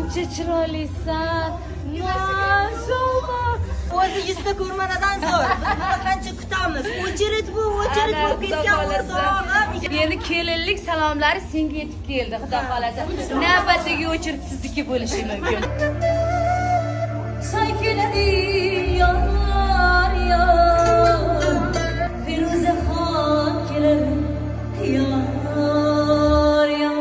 Ancha chiroylisan. Maşallah. O'zi yuzta ko'rmanadan zo'r. Biz buni qancha kutamiz. O'chirit bu bo'lib ketgan o'rtog'im. Endi kelinlik salomlari senga yetib keldi, xudo xolasa. Navbatdagi o'chirit sizniki bo'lishi mumkin. Soy keladi yar yar. Feruzaxon keladi yar yar.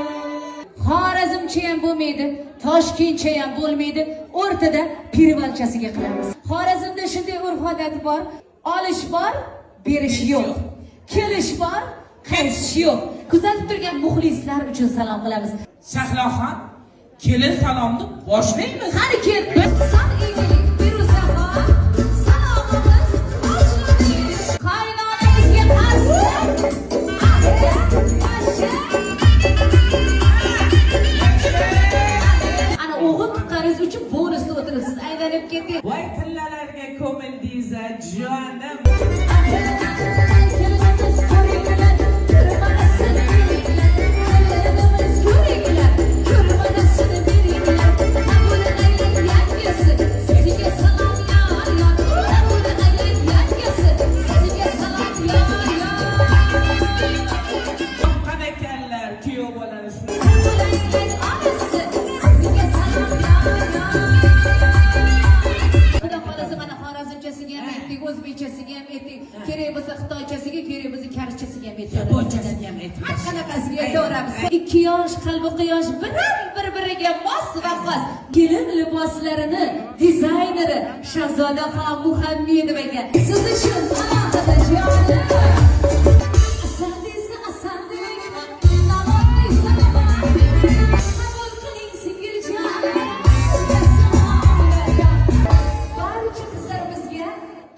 Xorazmcha ham bo'lmaydi, Toshkentcha ham bo'lmaydi. O'rtada pirvalchasiga qilamiz. Xorazmda shunday urf-odat bor, olish bor, berish yo'q. Kelish bor, qaytish yo'q. Kuzatib turgan muxlislar uchun salom qilamiz. Shahloxon, kelin salomni boshlaymiz. Qani kel. Son egilik Feruzaxon, salomimiz boshlandi. Qaynonangizga qarshi. Ana o'g'il tuqqaningiz uchun bonusni o'tiribsiz. Aylanib keting. Voy tillalarga ko'mildingiz jonim. Qanakanlar kuyov bo'ladi shu. Xudo xolasa mana xorazmchasiga ham aytdik, o'zbekchasiga ham aytdik, kerak bo'lsa xitoychasiga, kerak bo'lsa karchasiga ham aytdik. Yaponchasiga ham aytdik. Har qanaqasiga aytaveramiz. 2 yosh qalbi quyosh bir-biriga mos va xos. Kelin liboslarini dizayneri Shahzodaxon Muhammedovaga siz uchun alohida jonim.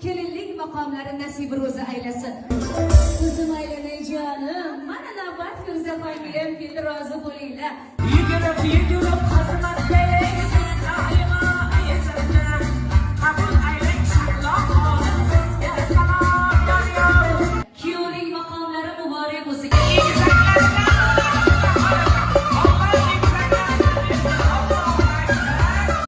Kelinlik maqomlari nasib ro'za aylasin. O'zim aylanay jonim. Mana navbat Feruzaxonga ham keldi, rozi bo'linglar. Yugurib